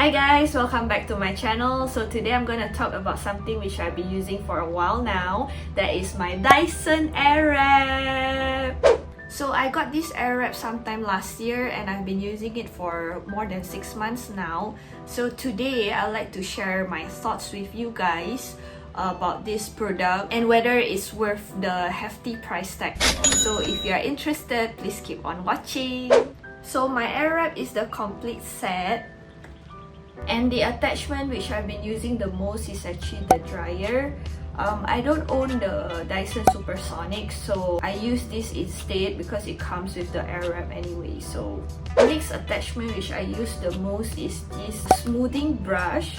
Hi guys, welcome back to my channel. So today I'm gonna talk about something which I've been using for a while now. That is my DYSON AIRWRAP. So I got this AIRWRAP sometime last year and I've been using it for more than 6 months now. So today I'd like to share my thoughts with you guys about this product and whether it's worth the hefty price tag. So if you are interested, please keep on watching. So my AIRWRAP is the complete set. And the attachment which I've been using the most is actually the dryer. I don't own the Dyson Supersonic, so I use this instead because it comes with the AIRWRAP anyway. So the next attachment which I use the most is this smoothing brush.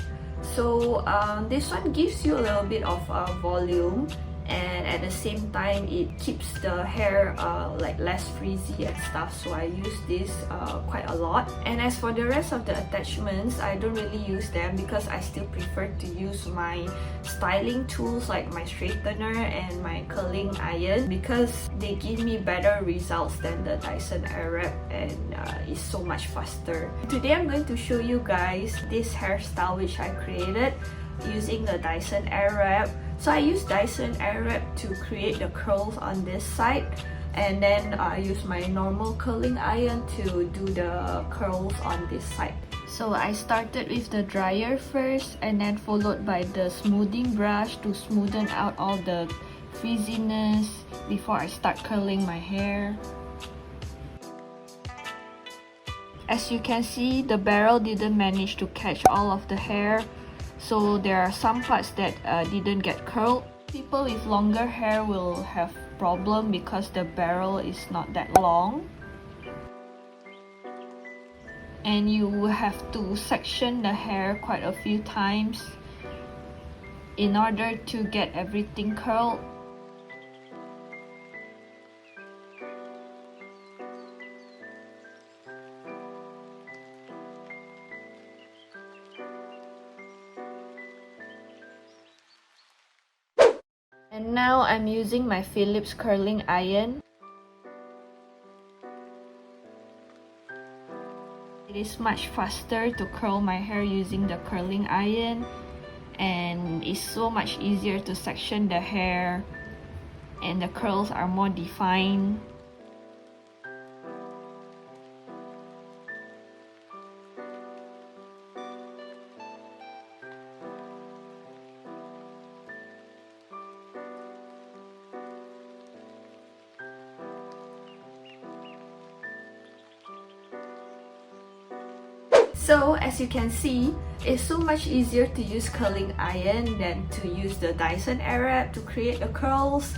So this one gives you a little bit of volume, and at the same time it keeps the hair like less frizzy and stuff, so I use this quite a lot. And as for the rest of the attachments, I don't really use them because I still prefer to use my styling tools like my straightener and my curling iron because they give me better results than the Dyson AIRWRAP, and it's so much faster. Today I'm going to show you guys this hairstyle which I created using the Dyson AIRWRAP. So I use Dyson AIRWRAP to create the curls on this side, and then I use my normal curling iron to do the curls on this side. So I started with the dryer first and then followed by the smoothing brush to smoothen out all the frizziness before I start curling my hair. As you can see, the barrel didn't manage to catch all of the hair, so there are some parts that didn't get curled. People with longer hair will have problem because the barrel is not that long. And you will have to section the hair quite a few times in order to get everything curled. And now I'm using my Philips curling iron. It is much faster to curl my hair using the curling iron, and it's so much easier to section the hair, and the curls are more defined. So as you can see, it's so much easier to use curling iron than to use the Dyson AIRWRAP to create the curls,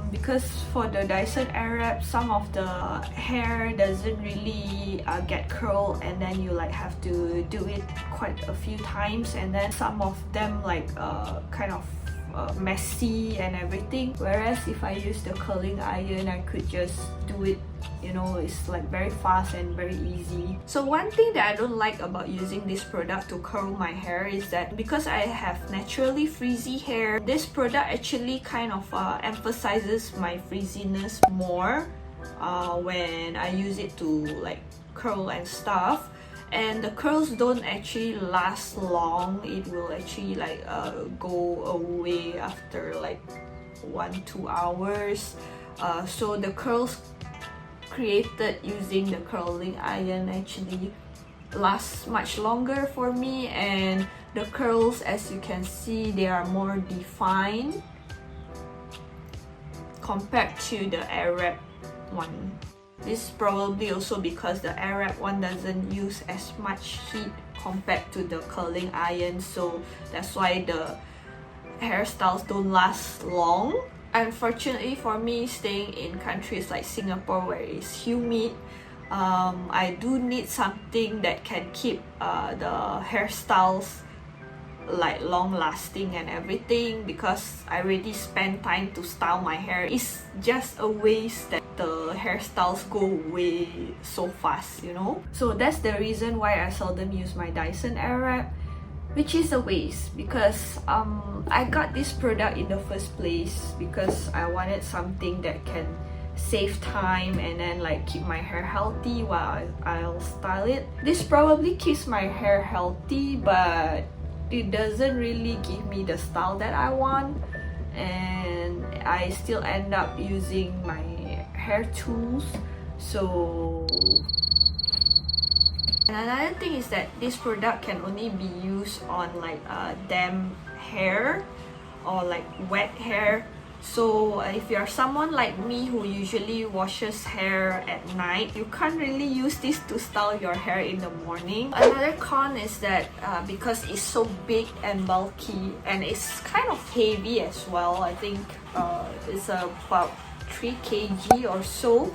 because for the Dyson AIRWRAP, some of the hair doesn't really get curled, and then you like have to do it quite a few times, and then some of them like kind of messy and everything. Whereas if I use the curling iron, I could just do it, you know, it's like very fast and very easy. So one thing that I don't like about using this product to curl my hair is that because I have naturally frizzy hair, this product actually kind of emphasizes my frizziness more when I use it to like curl and stuff. And the curls don't actually last long. It will actually like go away after like 1-2 hours. So the curls created using the curling iron actually lasts much longer for me, and the curls, as you can see, they are more defined compared to the AIRWRAP one. This is probably also because the AIRWRAP one doesn't use as much heat compared to the curling iron, so that's why the hairstyles don't last long. Unfortunately for me, staying in countries like Singapore where it's humid, I do need something that can keep the hairstyles like long lasting and everything, because I already spent time to style my hair. It's just a waste that the hairstyles go away so fast, you know. So that's the reason why I seldom use my Dyson AIRWRAP, which is a waste because I got this product in the first place because I wanted something that can save time and then like keep my hair healthy while I'll style it. This probably keeps my hair healthy, but it doesn't really give me the style that I want, and I still end up using my hair tools. So another thing is that this product can only be used on like damp hair or like wet hair. So if you're someone like me who usually washes hair at night, you can't really use this to style your hair in the morning. Another con is that because it's so big and bulky, and it's kind of heavy as well. I think it's about 3 kg or so.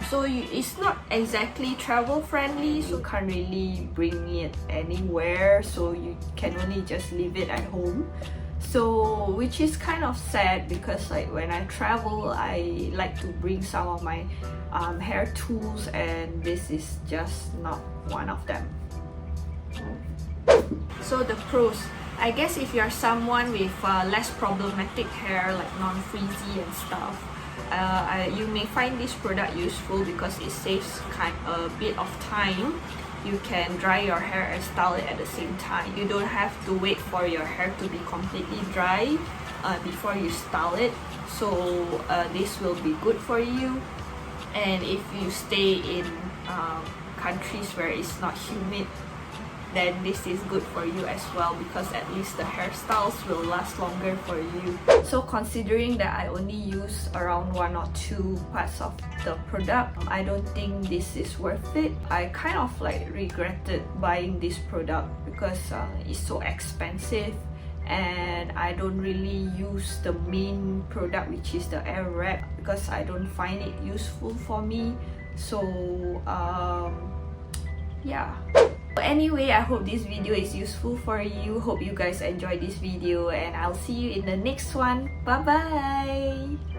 So it's not exactly travel friendly, so you can't really bring it anywhere, so you can only just leave it at home. So which is kind of sad, because like when I travel, I like to bring some of my hair tools, and this is just not one of them. So the pros, I guess if you're someone with less problematic hair, like non-frizzy and stuff, you may find this product useful because it saves a bit of time. You can dry your hair and style it at the same time. You don't have to wait for your hair to be completely dry before you style it. So this will be good for you. And if you stay in countries where it's not humid, then this is good for you as well, because at least the hairstyles will last longer for you. So considering that I only use around 1 or 2 parts of the product, I don't think this is worth it. I kind of like regretted buying this product because it's so expensive, and I don't really use the main product, which is the air wrap, because I don't find it useful for me. So yeah. Anyway, I hope this video is useful for you. Hope you guys enjoyed this video, and I'll see you in the next one. Bye bye.